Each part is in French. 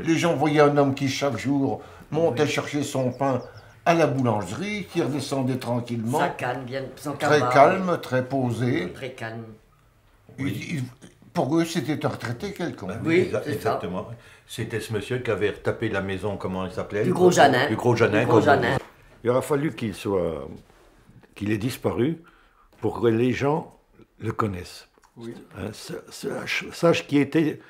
Les gens voyaient un homme qui chaque jour montait chercher son pain à la boulangerie, qui redescendait tranquillement, Ça calme, bien, sans très cabas, calme, très posé. très calme. Pour eux, c'était un retraité quelconque. Ben Oui, c'est exactement. C'était ce monsieur qui avait retapé la maison, comment il s'appelait? Du Gros Janin. Du Gros Janin. Du Gros Janin. Il aura fallu qu'il ait disparu pour que les gens le connaissent. Oui. Hein, sache qui était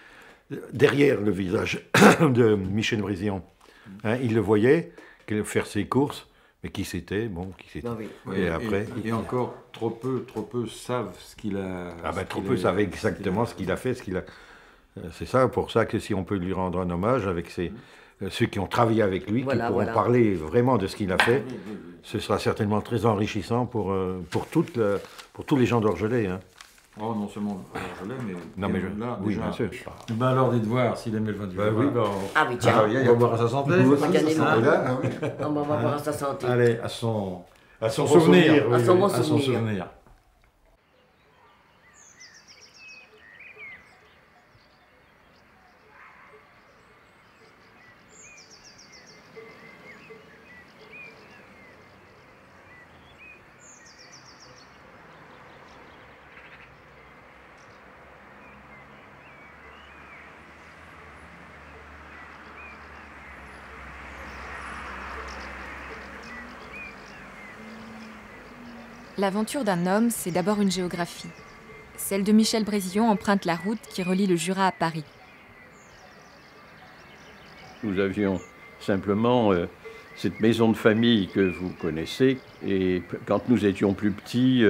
derrière le visage de Michel Brézillon. Hein, il le voyait faire ses courses, mais qui c'était, bon, qui c'était. Ben oui. Oui, Et après, et encore trop peu savent ce qu'il a. ah ben, ce trop qu'il peu a- savaient exactement ce qu'il a fait, ce qu'il a. C'est ça, pour ça que si on peut lui rendre un hommage avec ceux qui ont travaillé avec lui, Voilà, qui pourront voilà. parler vraiment de ce qu'il a fait, ce sera certainement très enrichissant pour tous les gens d'Orgelais. Hein. Oh, non seulement je l'ai, mais. Non, mais là, oui, déjà. bien sûr. Ben alors, dites voir s'il aimait le vin du Bah oui, Jura. Ah oui, tiens. On va boire à sa santé. Vous aussi, Regardez, ça moi. serait là, ah oui. On va voir à sa santé. Allez, à son À son souvenir. À son bon À son souvenir. souvenir. L'aventure d'un homme, c'est d'abord une géographie. Celle de Michel Brézillon emprunte la route qui relie le Jura à Paris. Nous avions simplement cette maison de famille que vous connaissez, et quand nous étions plus petits,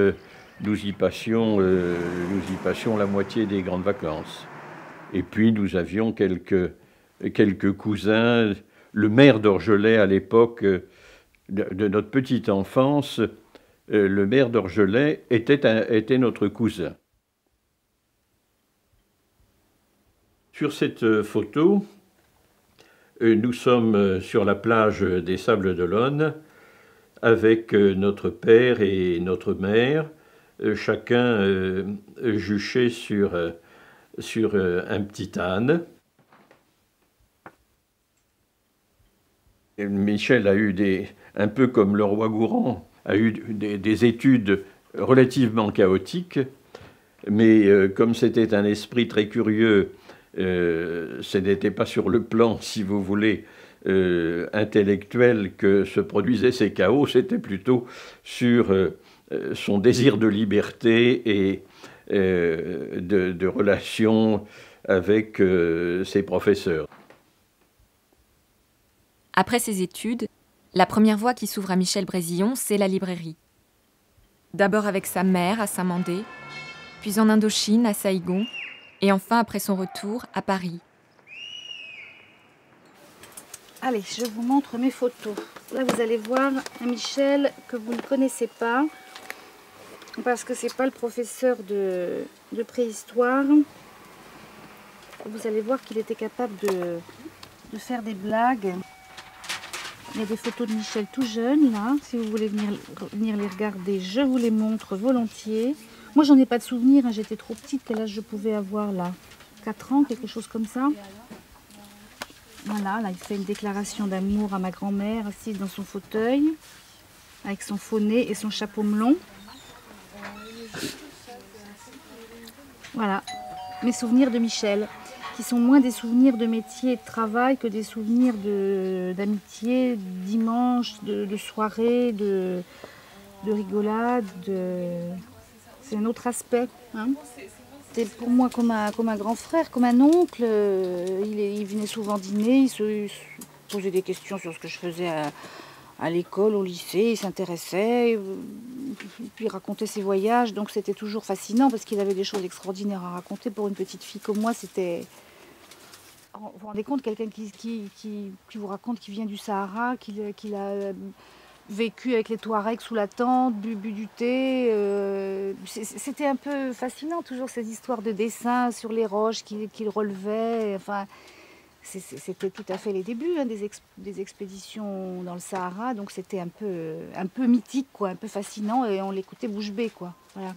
nous y passions la moitié des grandes vacances. Et puis nous avions quelques cousins. Le maire d'Orgelais à l'époque de notre petite enfance, le maire d'Orgelais était notre cousin. Sur cette photo, nous sommes sur la plage des Sables d'Olonne avec notre père et notre mère, chacun juché sur un petit âne. Et Michel a eu un peu comme le roi Gourand, a eu des études relativement chaotiques, mais comme c'était un esprit très curieux, ce n'était pas sur le plan, si vous voulez, intellectuel que se produisaient ces chaos, c'était plutôt sur son désir de liberté et de relations avec ses professeurs. Après ses études, la première voie qui s'ouvre à Michel Brézillon, c'est la librairie. D'abord avec sa mère à Saint-Mandé, puis en Indochine à Saïgon, et enfin après son retour à Paris. Allez, je vous montre mes photos. Là, vous allez voir un Michel que vous ne connaissez pas, parce que c'est pas le professeur de préhistoire. Vous allez voir qu'il était capable de faire des blagues. Il y a des photos de Michel tout jeune, là. Si vous voulez venir les regarder, je vous les montre volontiers. Moi, j'en ai pas de souvenir, hein. J'étais trop petite. Quel âge je pouvais avoir, là? 4 ans, quelque chose comme ça. Voilà, là, il fait une déclaration d'amour à ma grand-mère, assise dans son fauteuil, avec son faux nez et son chapeau melon. Voilà, mes souvenirs de Michel, qui sont moins des souvenirs de métier et de travail que des souvenirs d'amitié, dimanche, de soirée, de rigolade. C'est un autre aspect. Hein. C'était pour moi comme un grand frère, comme un oncle. Il venait souvent dîner, il se posait des questions sur ce que je faisais à l'école, au lycée, il s'intéressait, puis il racontait ses voyages, donc c'était toujours fascinant parce qu'il avait des choses extraordinaires à raconter. Pour une petite fille comme moi, c'était... Vous vous rendez compte, quelqu'un qui vous raconte qu'il vient du Sahara, qu'il a vécu avec les Touaregs sous la tente, bu du thé. C'était un peu fascinant, toujours ces histoires de dessins sur les roches qu'il relevait. Enfin, c'était tout à fait les débuts hein, des expéditions dans le Sahara, donc c'était un peu mythique, quoi, un peu fascinant, et on l'écoutait bouche bée, quoi. Voilà.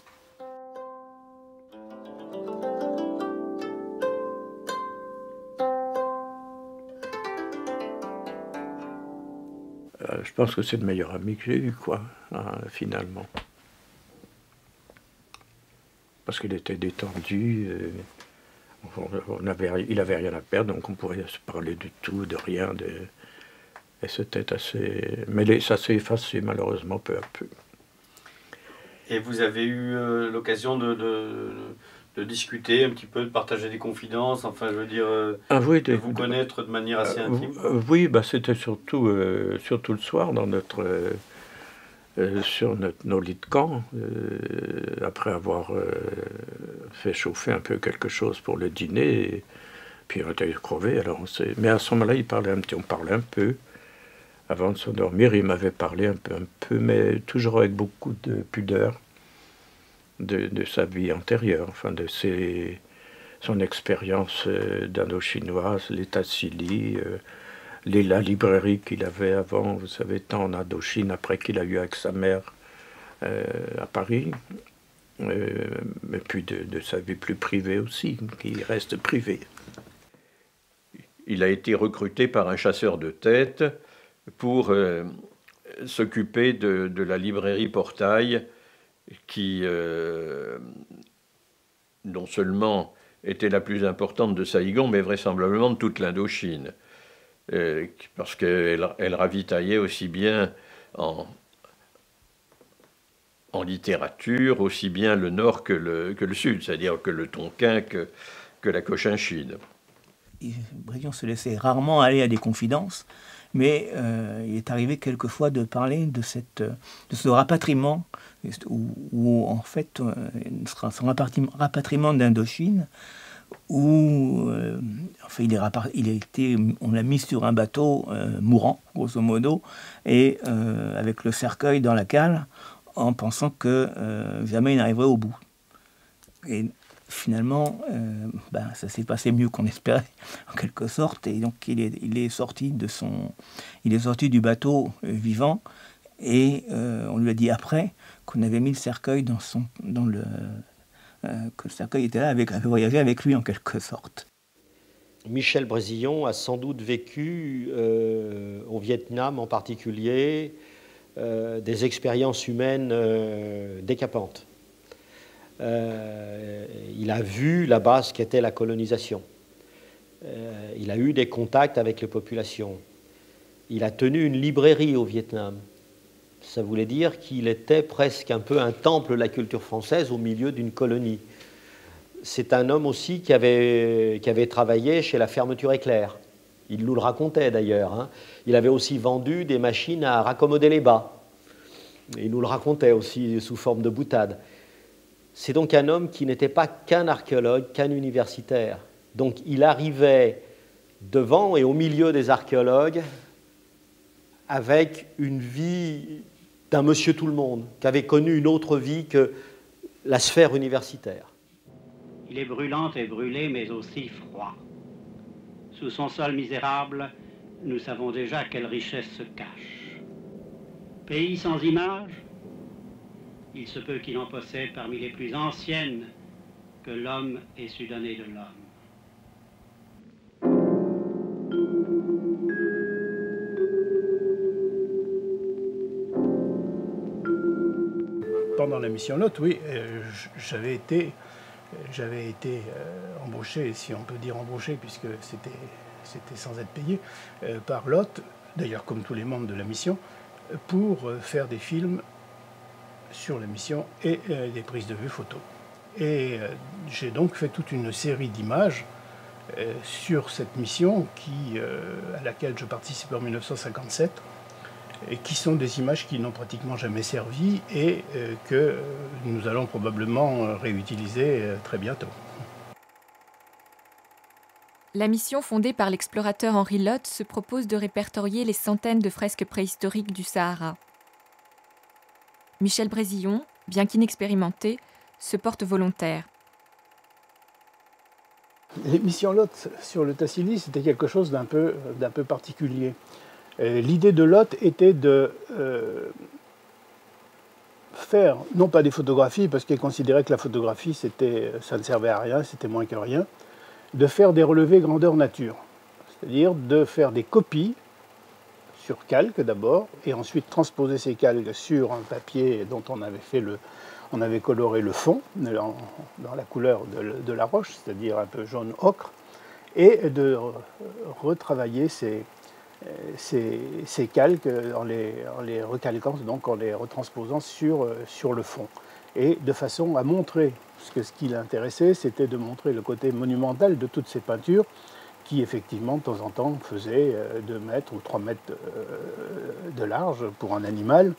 pense que c'est le meilleur ami que j'ai eu, quoi, hein, finalement. Parce qu'il était détendu, il n'avait rien à perdre, donc on pouvait se parler de tout, de rien. Et c'était assez... Mais ça s'est effacé, malheureusement, peu à peu. Et vous avez eu l'occasion de discuter un petit peu, de partager des confidences, enfin, je veux dire, oui, de vous connaître de manière assez intime. Oui, bah, c'était surtout le soir, sur nos lits de camp, après avoir fait chauffer un peu quelque chose pour le dîner, et puis on était crevés, alors mais à ce moment-là, on parlait un peu. Avant de s'endormir, il m'avait parlé un peu, mais toujours avec beaucoup de pudeur, de sa vie antérieure, enfin de son expérience d'indo-chinoise, l'état de Sili, la librairie qu'il avait avant, vous savez, tant en Indochine, après qu'il a eu avec sa mère à Paris, mais puis de sa vie plus privée aussi, qui reste privée. Il a été recruté par un chasseur de tête pour s'occuper de la librairie Portail, qui non seulement était la plus importante de Saïgon, mais vraisemblablement de toute l'Indochine, parce qu'elle ravitaillait aussi bien en littérature, aussi bien le nord que le sud, c'est-à-dire que le Tonkin, que la Cochinchine. Brésillon se laissait rarement aller à des confidences, mais il est arrivé quelquefois de parler de ce rapatriement, où en fait, son rapatriement d'Indochine, où enfin, on l'a mis sur un bateau mourant, grosso modo, et avec le cercueil dans la cale, en pensant que jamais il n'arriverait au bout. Et finalement, ça s'est passé mieux qu'on espérait, en quelque sorte, et donc il est sorti du bateau vivant, et on lui a dit après qu'on avait mis le cercueil que le cercueil était là, avait voyagé avec lui en quelque sorte. Michel Brésillon a sans doute vécu au Vietnam en particulier des expériences humaines décapantes. Il a vu là-bas ce qu'était la colonisation. Il a eu des contacts avec les populations. Il a tenu une librairie au Vietnam. Ça voulait dire qu'il était presque un peu un temple de la culture française au milieu d'une colonie. C'est un homme aussi qui avait travaillé chez la fermeture éclair. Il nous le racontait d'ailleurs, hein. Il avait aussi vendu des machines à raccommoder les bas. Et il nous le racontait aussi sous forme de boutade. C'est donc un homme qui n'était pas qu'un archéologue, qu'un universitaire. Donc il arrivait devant et au milieu des archéologues avec une vie d'un monsieur tout-le-monde, qui avait connu une autre vie que la sphère universitaire. Il est brûlant et brûlé, mais aussi froid. Sous son sol misérable, nous savons déjà quelle richesse se cache. Pays sans image, il se peut qu'il en possède parmi les plus anciennes que l'homme ait su donner de l'homme. Pendant la mission Lot, oui, j'avais été embauché, si on peut dire embauché, puisque c'était sans être payé, par Lot, d'ailleurs comme tous les membres de la mission, pour faire des films sur la mission et des prises de vue photo. Et j'ai donc fait toute une série d'images sur cette mission à laquelle je participe en 1957, et qui sont des images qui n'ont pratiquement jamais servi et que nous allons probablement réutiliser très bientôt. La mission fondée par l'explorateur Henri Lot se propose de répertorier les centaines de fresques préhistoriques du Sahara. Michel Brésillon, bien qu'inexpérimenté, se porte volontaire. Les missions Lot sur le Tassili, c'était quelque chose d'un peu particulier. L'idée de Lot était de faire, non pas des photographies, parce qu'il considérait que la photographie, ça ne servait à rien, c'était moins que rien, de faire des relevés grandeur nature. C'est-à-dire de faire des copies sur calque d'abord, et ensuite transposer ces calques sur un papier dont on avait coloré le fond dans la couleur de la roche, c'est-à-dire un peu jaune ocre, et de retravailler ces calques en les recalquant, donc en les retransposant sur le fond, et de façon à montrer, ce qui l'intéressait, c'était de montrer le côté monumental de toutes ces peintures, qui effectivement de temps en temps faisaient 2 mètres ou 3 mètres de large pour un animal,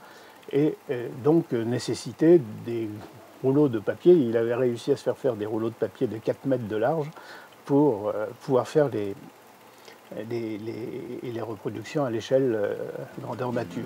et donc nécessitaient des rouleaux de papier. Il avait réussi à se faire des rouleaux de papier de 4 mètres de large pour pouvoir faire les reproductions à l'échelle grandeur nature.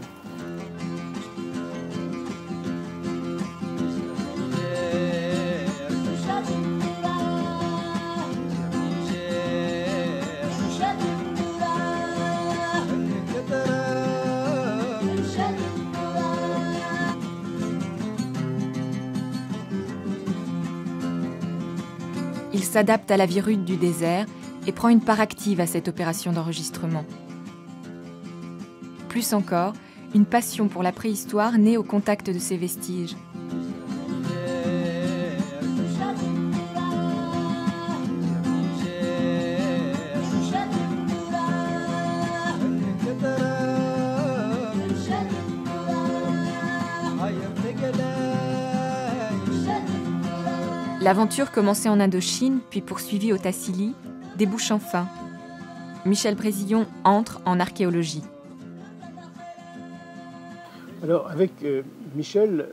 Il s'adapte à la vie rude du désert et prend une part active à cette opération d'enregistrement. Plus encore, une passion pour la préhistoire naît au contact de ces vestiges. L'aventure commencée en Indochine, puis poursuivie au Tassili, débouche enfin. Michel Brézillon entre en archéologie. Alors avec Michel,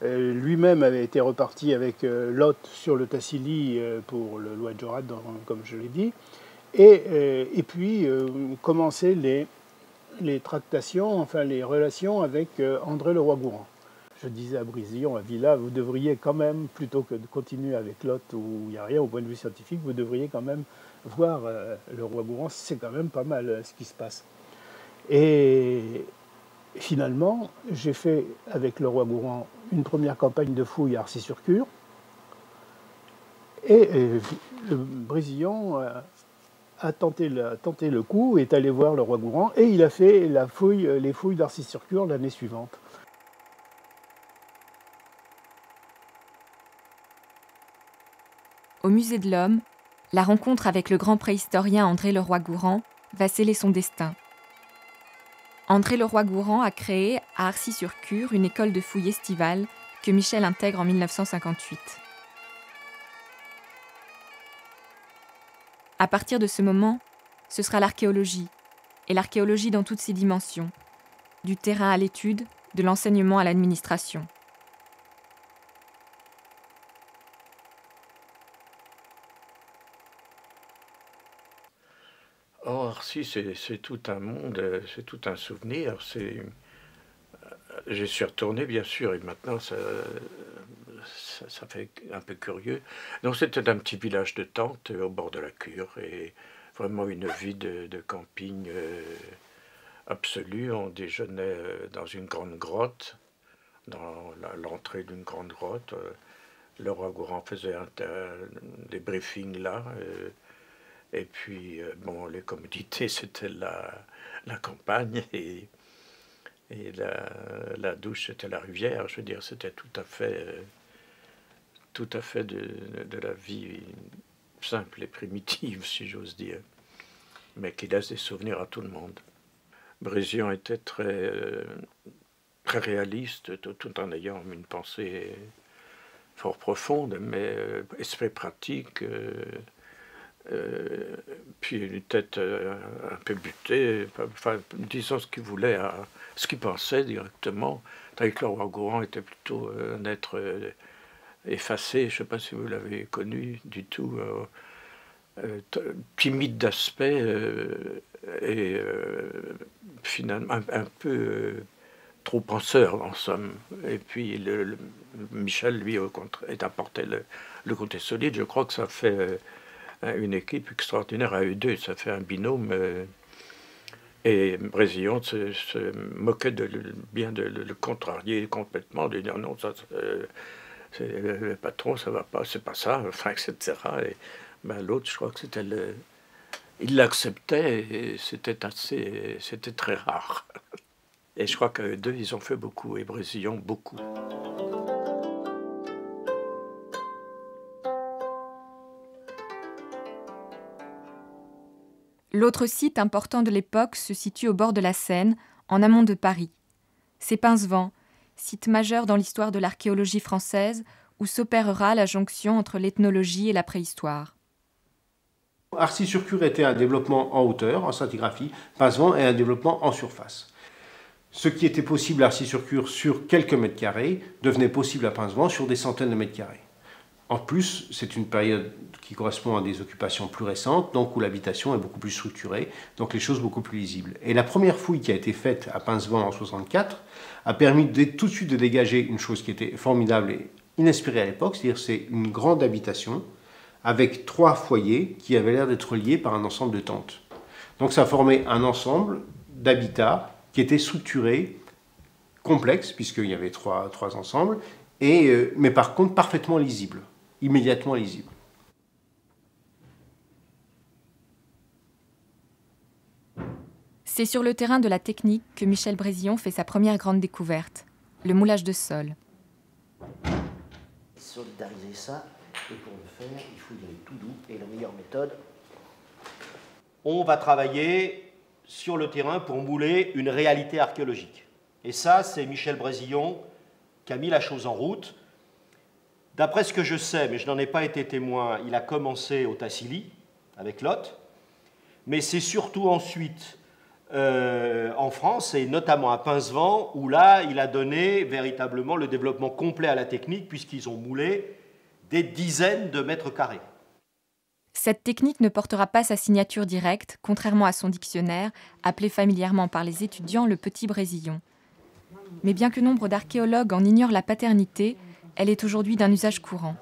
lui-même avait été reparti avec Lot sur le Tassili pour le Louadjorad, comme je l'ai dit, et puis commencer les tractations, enfin les relations avec André Leroi-Gourhan. Je disais à Brézillon, à Villa, vous devriez quand même, plutôt que de continuer avec Lot où il n'y a rien au point de vue scientifique, vous devriez quand même voir Leroi-Gourhan, c'est quand même pas mal ce qui se passe. Et finalement, j'ai fait avec Leroi-Gourhan une première campagne de fouilles à Arcis-sur-Cure, et Brézillon a tenté le coup, est allé voir Leroi-Gourhan, et il a fait les fouilles d'Arcis-sur-Cure l'année suivante. Au Musée de l'Homme, la rencontre avec le grand préhistorien André Leroi-Gourhan va sceller son destin. André Leroi-Gourhan a créé à Arcis-sur-Cure une école de fouilles estivale que Michel intègre en 1958. À partir de ce moment, ce sera l'archéologie, et l'archéologie dans toutes ses dimensions, du terrain à l'étude, de l'enseignement à l'administration. Oh, Arcis, c'est tout un monde, c'est tout un souvenir. J'y suis retourné, bien sûr, et maintenant, ça fait un peu curieux. Donc, c'était un petit village de tentes au bord de la Cure, et vraiment une vie de camping absolue. On déjeunait dans une grande grotte, dans l'entrée d'une grande grotte. Leroi-Gourhan faisait des briefings là. Et puis, bon, les commodités, c'était la campagne et la douche, c'était la rivière. Je veux dire, c'était tout à fait de la vie simple et primitive, si j'ose dire, mais qui laisse des souvenirs à tout le monde. Brézillon était très réaliste, tout en ayant une pensée fort profonde, mais esprit pratique. Puis une tête un peu butée, enfin, disons ce qu'il voulait, ce qu'il pensait directement. Tandis que Leroi-Gourhan était plutôt un être effacé, je ne sais pas si vous l'avez connu du tout, timide d'aspect et finalement un peu trop penseur en somme. Et puis Michel, lui, au contraire, est apporté le côté solide. Je crois que ça fait une équipe extraordinaire à eux deux, ça fait un binôme. Et Brézillon se moquait de le contrarier complètement, de dire non, ça, le patron, ça va pas, c'est pas ça, enfin, etc. Et ben, l'autre, je crois que c'était Ils l'acceptaient et c'était très rare. Et je crois qu'eux deux, ils ont fait beaucoup, et Brésillon, beaucoup. L'autre site important de l'époque se situe au bord de la Seine, en amont de Paris. C'est Pincevent, site majeur dans l'histoire de l'archéologie française, où s'opérera la jonction entre l'ethnologie et la préhistoire. Arcy-sur-Cure était un développement en hauteur, en stratigraphie, Pincevent est un développement en surface. Ce qui était possible à Arcy-sur-Cure sur quelques mètres carrés devenait possible à Pincevent sur des centaines de mètres carrés. En plus, c'est une période qui correspond à des occupations plus récentes, donc où l'habitation est beaucoup plus structurée, donc les choses beaucoup plus lisibles. Et la première fouille qui a été faite à Pincevent en 1964 a permis tout de suite de dégager une chose qui était formidable et inespérée à l'époque, c'est-à-dire c'est une grande habitation avec 3 foyers qui avaient l'air d'être liés par un ensemble de tentes. Donc ça formait un ensemble d'habitats qui était structuré, complexe, puisqu'il y avait trois ensembles, mais par contre parfaitement lisible, immédiatement lisible. C'est sur le terrain de la technique que Michel Brésillon fait sa première grande découverte, le moulage de sol. Solidariser ça, et pour le faire, il faut y aller tout doux, et la meilleure méthode, on va travailler sur le terrain pour mouler une réalité archéologique. Et ça, c'est Michel Brésillon qui a mis la chose en route. D'après ce que je sais, mais je n'en ai pas été témoin, il a commencé au Tassili, avec Lot, mais c'est surtout ensuite en France, et notamment à Pincevent, où là, il a donné véritablement le développement complet à la technique, puisqu'ils ont moulé des dizaines de mètres carrés. Cette technique ne portera pas sa signature directe, contrairement à son dictionnaire, appelé familièrement par les étudiants le Petit Brésillon. Mais bien que nombre d'archéologues en ignorent la paternité, elle est aujourd'hui d'un usage courant.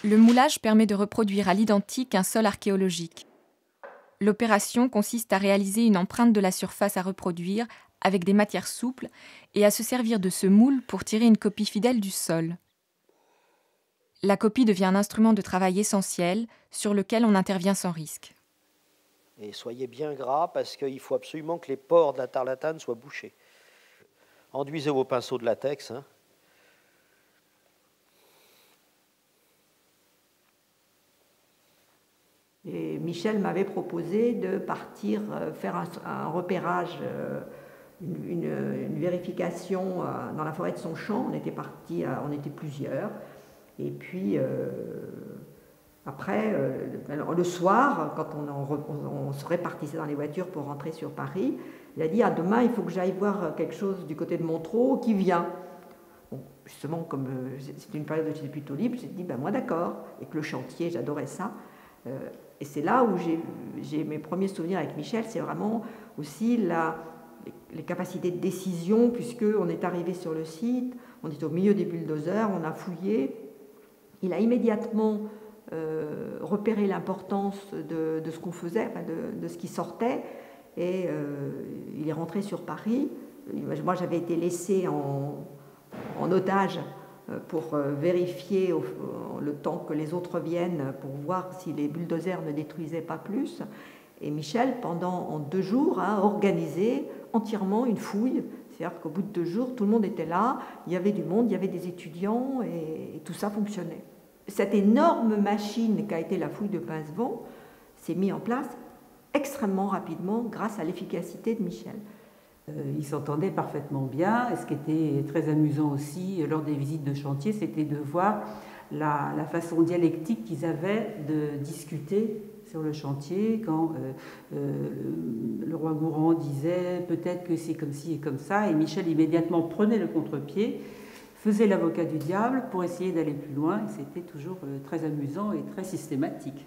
Le moulage permet de reproduire à l'identique un sol archéologique. L'opération consiste à réaliser une empreinte de la surface à reproduire avec des matières souples et à se servir de ce moule pour tirer une copie fidèle du sol. La copie devient un instrument de travail essentiel sur lequel on intervient sans risque. Et soyez bien gras parce qu'il faut absolument que les pores de la tarlatane soient bouchés. Enduisez vos pinceaux de latex. Hein. Et Michel m'avait proposé de partir faire un repérage, une vérification dans la forêt de Sonchamp. On était plusieurs. Et puis, après, le soir, quand on se répartissait dans les voitures pour rentrer sur Paris, il a dit « Ah, demain, il faut que j'aille voir quelque chose du côté de Montreux qui vient. » Bon, justement, comme c'était une période où j'étais plutôt libre, j'ai dit « Ben moi, d'accord. » Et que le chantier, j'adorais ça. Et c'est là où j'ai mes premiers souvenirs avec Michel, c'est vraiment aussi les capacités de décision, puisqu'on est arrivé sur le site, on est au milieu des bulldozers, on a fouillé. Il a immédiatement repéré l'importance de ce qu'on faisait, de ce qui sortait, et il est rentré sur Paris. Moi, j'avais été laissée en otage pour vérifier le temps que les autres viennent, pour voir si les bulldozers ne détruisaient pas plus. Et Michel, en 2 jours, a organisé entièrement une fouille. C'est-à-dire qu'au bout de 2 jours, tout le monde était là, il y avait du monde, il y avait des étudiants, et tout ça fonctionnait. Cette énorme machine qu'a été la fouille de Pincevent s'est mise en place extrêmement rapidement grâce à l'efficacité de Michel. Ils s'entendaient parfaitement bien, et ce qui était très amusant aussi lors des visites de chantier, c'était de voir la façon dialectique qu'ils avaient de discuter sur le chantier, quand le roi Gourand disait peut-être que c'est comme ci et comme ça, et Michel immédiatement prenait le contre-pied, faisait l'avocat du diable pour essayer d'aller plus loin, et c'était toujours très amusant et très systématique.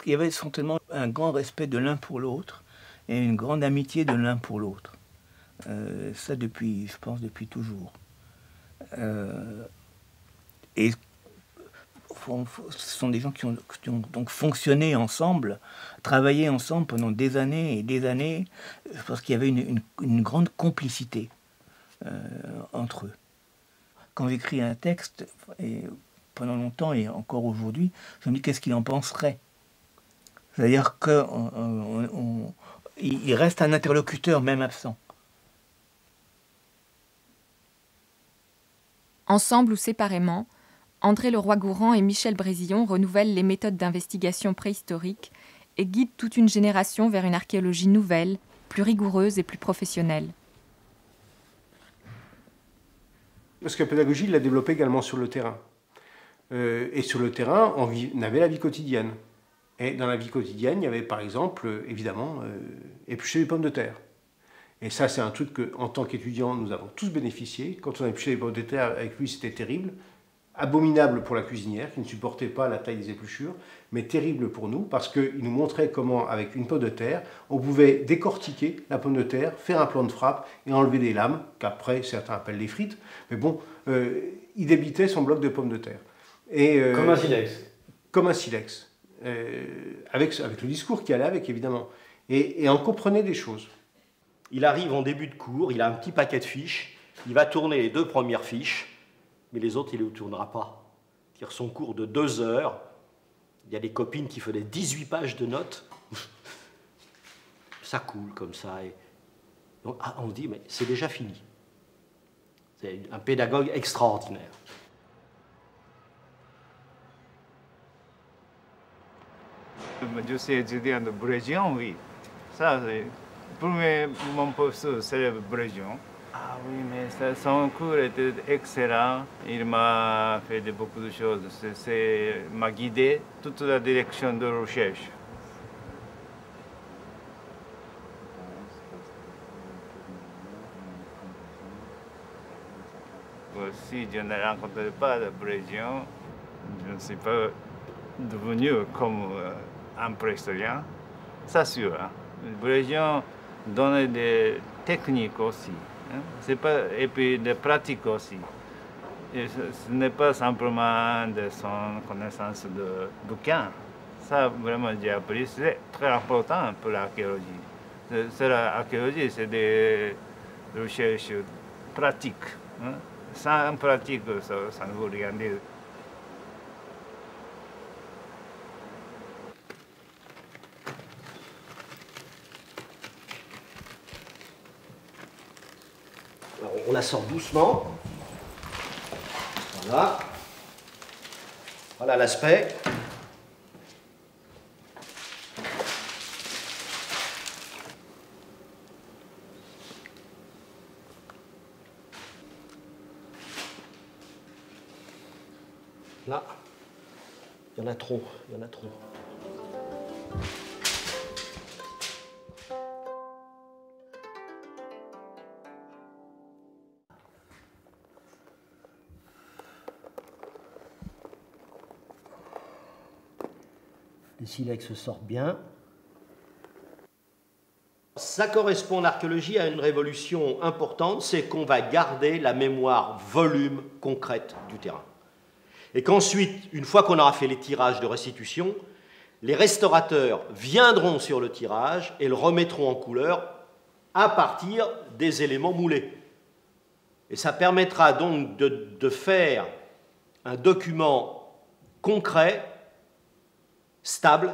Il y avait certainement un grand respect de l'un pour l'autre et une grande amitié de l'un pour l'autre. Ça je pense, depuis toujours. Et ce sont des gens qui ont donc fonctionné ensemble, travaillé ensemble pendant des années et des années, parce qu'il y avait une grande complicité entre eux. quand j'écris un texte, et pendant longtemps et encore aujourd'hui, je me dis qu'est-ce qu'il en penserait. C'est-à-dire qu'il reste un interlocuteur, même absent. Ensemble ou séparément, André Leroi-Gourhan et Michel Brézillon renouvellent les méthodes d'investigation préhistorique et guident toute une génération vers une archéologie nouvelle, plus rigoureuse et plus professionnelle. Parce que la pédagogie, il l'a développée également sur le terrain. Et sur le terrain, on avait la vie quotidienne. Et dans la vie quotidienne, il y avait par exemple, évidemment, éplucher des pommes de terre. Et ça, c'est un truc qu'en tant qu'étudiants, nous avons tous bénéficié. Quand on épluchait les pommes de terre avec lui, c'était terrible. Abominable pour la cuisinière, qui ne supportait pas la taille des épluchures, mais terrible pour nous, parce qu'il nous montrait comment, avec une pomme de terre, on pouvait décortiquer la pomme de terre, faire un plan de frappe et enlever des lames, qu'après certains appellent les frites. Mais bon, il débitait son bloc de pommes de terre. Comme un silex. Comme un silex. Avec le discours qui allait avec, évidemment. Et on comprenait des choses. Il arrive en début de cours, il a un petit paquet de fiches, il va tourner les 2 premières fiches, mais les autres, il ne les tournera pas. C'est-à-dire son cours de 2 heures, il y a des copines qui faisaient 18 pages de notes. Ça coule comme ça. Et on se dit, mais c'est déjà fini. C'est un pédagogue extraordinaire. Je suis étudiant de Brézillon, oui. Ça, c'est mon professeur, c'est Brézillon. Ah oui, mais son cours était excellent. Il m'a fait beaucoup de choses. Il m'a guidé toute la direction de recherche. Si je ne rencontrais pas de Brézillon, je ne suis pas devenu comme un préhistorien. Ça sûr. Hein. Brézillon donnait des techniques aussi. Et puis des pratiques aussi. Et ce n'est pas simplement de son connaissance de bouquin. Ça, vraiment, j'ai appris. C'est très important pour l'archéologie. L'archéologie, c'est des recherches pratiques. Sans pratique, ça ne veut rien dire. On la sort doucement. Voilà. Voilà l'aspect. Là, il y en a trop, il y en a trop. Les silex sortent bien. Ça correspond en archéologie à une révolution importante, c'est qu'on va garder la mémoire volume concrète du terrain. Et qu'ensuite, une fois qu'on aura fait les tirages de restitution, les restaurateurs viendront sur le tirage et le remettront en couleur à partir des éléments moulés. Et ça permettra donc de faire un document concret, stable,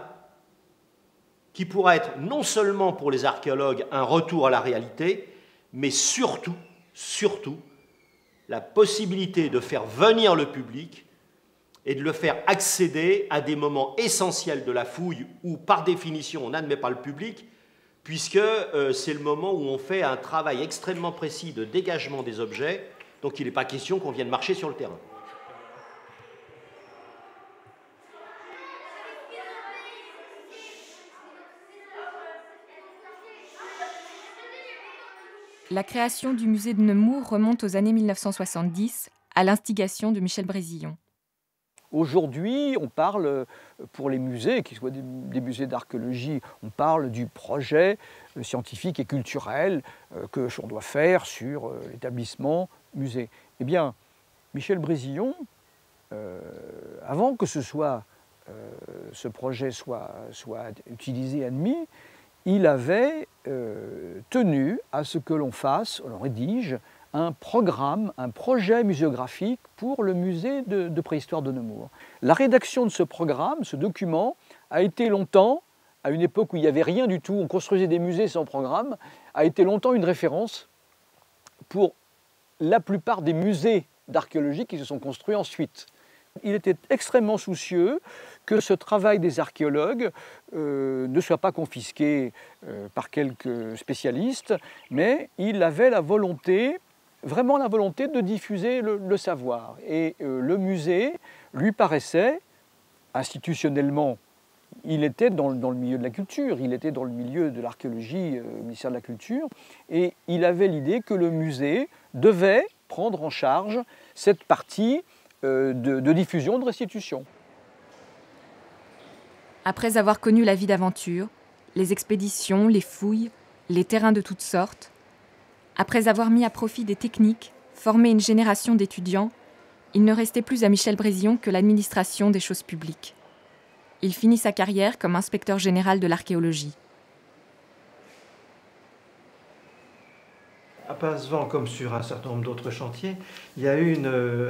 qui pourra être non seulement pour les archéologues un retour à la réalité, mais surtout la possibilité de faire venir le public et de le faire accéder à des moments essentiels de la fouille où, par définition, on n'admet pas le public, puisque c'est le moment où on fait un travail extrêmement précis de dégagement des objets, donc il n'est pas question qu'on vienne marcher sur le terrain. La création du musée de Nemours remonte aux années 1970, à l'instigation de Michel Brézillon. Aujourd'hui, on parle, pour les musées, qu'ils soient des musées d'archéologie, on parle du projet scientifique et culturel que l'on doit faire sur l'établissement musée. Eh bien, Michel Brézillon, avant que ce projet soit utilisé, admis, il avait tenu à ce que l'on fasse, on rédige un programme, un projet muséographique pour le musée de préhistoire de Nemours. La rédaction de ce programme, ce document, a été longtemps, à une époque où il n'y avait rien du tout, on construisait des musées sans programme, a été longtemps une référence pour la plupart des musées d'archéologie qui se sont construits ensuite. Il était extrêmement soucieux que ce travail des archéologues ne soit pas confisqué par quelques spécialistes, mais il avait la volonté, vraiment la volonté de diffuser le savoir. Et le musée lui paraissait, institutionnellement, il était dans le milieu de la culture, il était dans le milieu de l'archéologie au ministère de la Culture, et il avait l'idée que le musée devait prendre en charge cette partie de diffusion, de restitution. Après avoir connu la vie d'aventure, les expéditions, les fouilles, les terrains de toutes sortes, après avoir mis à profit des techniques, formé une génération d'étudiants, il ne restait plus à Michel Brézillon que l'administration des choses publiques. Il finit sa carrière comme inspecteur général de l'archéologie. À Pincevent, comme sur un certain nombre d'autres chantiers, il y a eu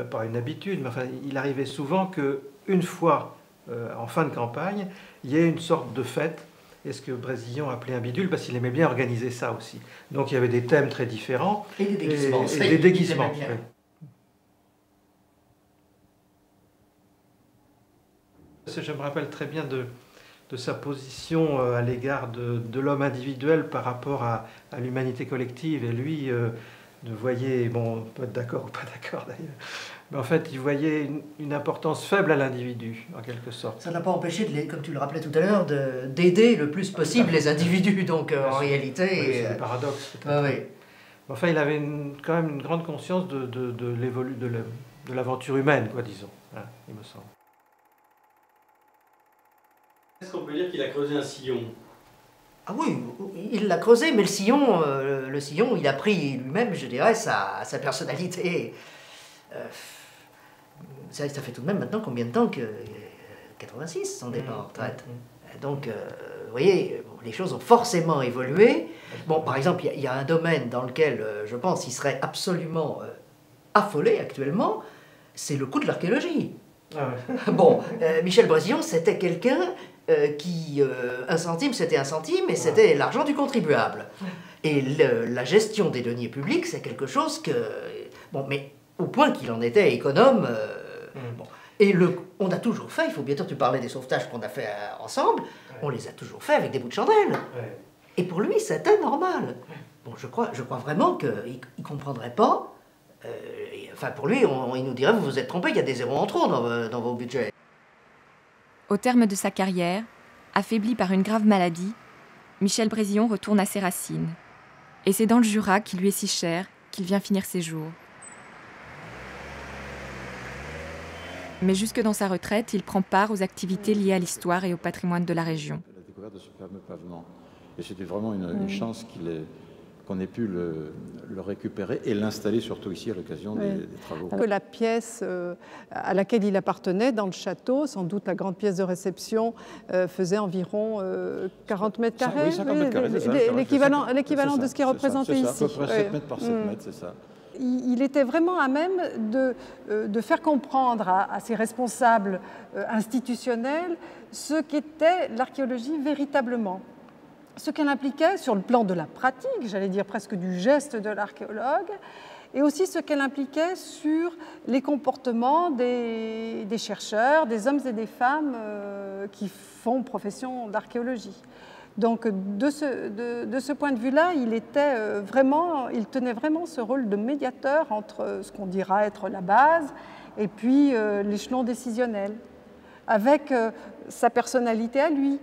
pas une habitude, mais enfin, il arrivait souvent qu'une fois en fin de campagne, il y ait une sorte de fête, et ce que Brézillon appelait un bidule, parce qu'il aimait bien organiser ça aussi. Donc il y avait des thèmes très différents. Et des déguisements. Et des déguisements. Oui. Je me rappelle très bien de sa position à l'égard de l'homme individuel par rapport à l'humanité collective. Et lui voyait, bon, on peut être d'accord ou pas d'accord d'ailleurs, mais en fait, il voyait une importance faible à l'individu, en quelque sorte. Ça n'a pas empêché, comme tu le rappelais tout à l'heure, d'aider le plus possible les individus. Donc en réalité... Oui, c'est un paradoxe. Oui. Enfin, il avait quand même une grande conscience de l'aventure humaine, quoi, disons, hein, il me semble. Est-ce qu'on peut dire qu'il a creusé un sillon? Ah oui, il l'a creusé, mais le sillon, il a pris lui-même, je dirais, sa personnalité. Ça fait tout de même maintenant combien de temps que 86, son départ en retraite. Donc, vous voyez, les choses ont forcément évolué. Bon, par exemple, il y a un domaine dans lequel, je pense, il serait absolument affolé actuellement, c'est le coût de l'archéologie. Ah ouais. Bon, Michel Brézillon, c'était quelqu'un qui, un centime, c'était un centime, et c'était l'argent du contribuable. Et la gestion des deniers publics, c'est quelque chose que... Bon, mais au point qu'il en était économe... bon. Et on a toujours fait, il faut bien sûr, tu parlais des sauvetages qu'on a fait ensemble, on les a toujours fait avec des bouts de chandelle. Et pour lui, c'était normal. Bon, je crois vraiment qu'il ne comprendrait pas. Enfin, pour lui, il nous dirait, vous vous êtes trompé, il y a des zéros en trop dans vos budgets. Au terme de sa carrière, affaibli par une grave maladie, Michel Brézillon retourne à ses racines. Et c'est dans le Jura qui lui est si cher qu'il vient finir ses jours. Mais jusque dans sa retraite, il prend part aux activités liées à l'histoire et au patrimoine de la région. La découverte de ce fameux pavement. Et c'était vraiment une chance qu'on ait pu le récupérer et l'installer surtout ici à l'occasion des travaux. Que la pièce à laquelle il appartenait dans le château, sans doute la grande pièce de réception, faisait environ 40 mètres carrés. Oui, 50 mètres carrés, c'est ça. L'équivalent de ce qui est représenté ici. C'est à peu près 7 mètres par 7 mètres, c'est ça. Il était vraiment à même de faire comprendre à ses responsables institutionnels ce qu'était l'archéologie véritablement. Ce qu'elle impliquait sur le plan de la pratique, j'allais dire presque du geste de l'archéologue, et aussi ce qu'elle impliquait sur les comportements des chercheurs, des hommes et des femmes qui font profession d'archéologie. Donc de ce point de vue-là, il tenait vraiment ce rôle de médiateur entre ce qu'on dira être la base et puis l'échelon décisionnel, avec sa personnalité à lui.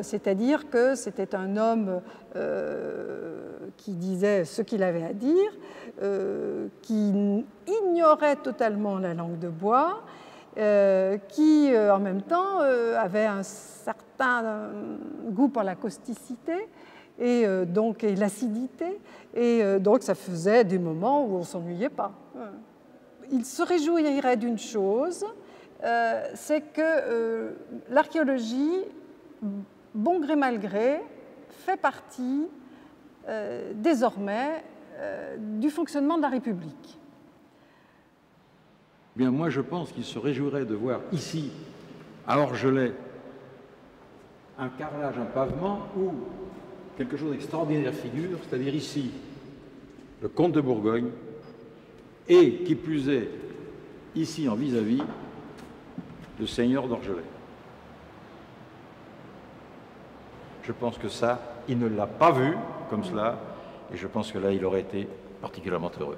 C'est-à-dire que c'était un homme qui disait ce qu'il avait à dire, qui ignorait totalement la langue de bois, qui en même temps avait un certain goût pour la causticité et l'acidité, et donc ça faisait des moments où on ne s'ennuyait pas. Il se réjouirait d'une chose, c'est que l'archéologie, bon gré mal gré, fait partie désormais du fonctionnement de la République. Bien, moi, je pense qu'il se réjouirait de voir ici, à Orgelet, un carrelage, un pavement où quelque chose d'extraordinaire figure, c'est-à-dire ici, le comte de Bourgogne, et, qui plus est, ici en vis-à-vis, le seigneur d'Orgelet. Je pense que ça, il ne l'a pas vu comme cela, et je pense que là, il aurait été particulièrement heureux.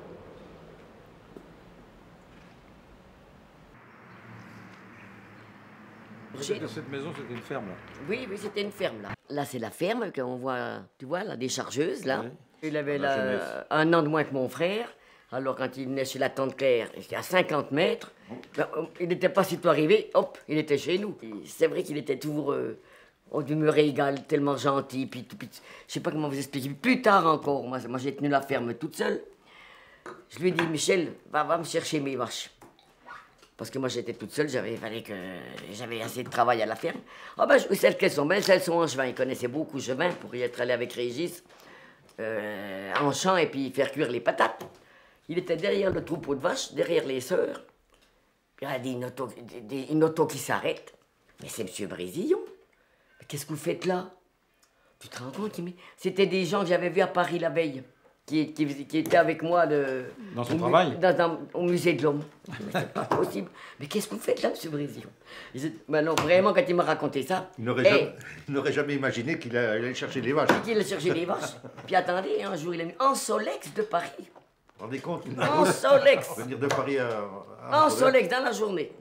Cette maison, c'était une ferme, là. Oui, oui, c'était une ferme, là. Là, c'est la ferme qu'on voit, tu vois, la déchargeuse, là. Oui. Il avait là, 1 an de moins que mon frère. Alors, quand il venait chez la tante Claire, il était à 50 mètres. Ben, il n'était pas si tôt arrivé, hop, il était chez nous. C'est vrai qu'il était toujours d'humeur égale, tellement gentil. Puis, je sais pas comment vous expliquer. Plus tard encore, moi j'ai tenu la ferme toute seule. Je lui ai dit, Michel, va me chercher mes vaches. Parce que moi, j'étais toute seule, j'avais assez de travail à la ferme. Ah ben, celles qu'elles sont belles, celles sont en Chevin. Il connaissait beaucoup Chevin pour y être allé avec Régis en champ et puis faire cuire les patates. Il était derrière le troupeau de vaches, derrière les sœurs. Puis il y a une auto qui s'arrête. Mais c'est M. Brésillon. Mais qu'est-ce que vous faites là? Tu te rends compte? C'était des gens que j'avais vus à Paris la veille. Qui était avec moi dans son travail au musée de l'Homme. C'est pas possible. Mais qu'est-ce que vous faites là, M. Brésillon? Non, vraiment, quand il m'a raconté ça... Il n'aurait jamais imaginé qu'il allait chercher des vaches. Qu'il allait chercher des vaches. Puis attendez, un jour, il est venu en Solex de Paris. Vous vous rendez compte? En Solex. Venir de Paris en Solex, dans la journée.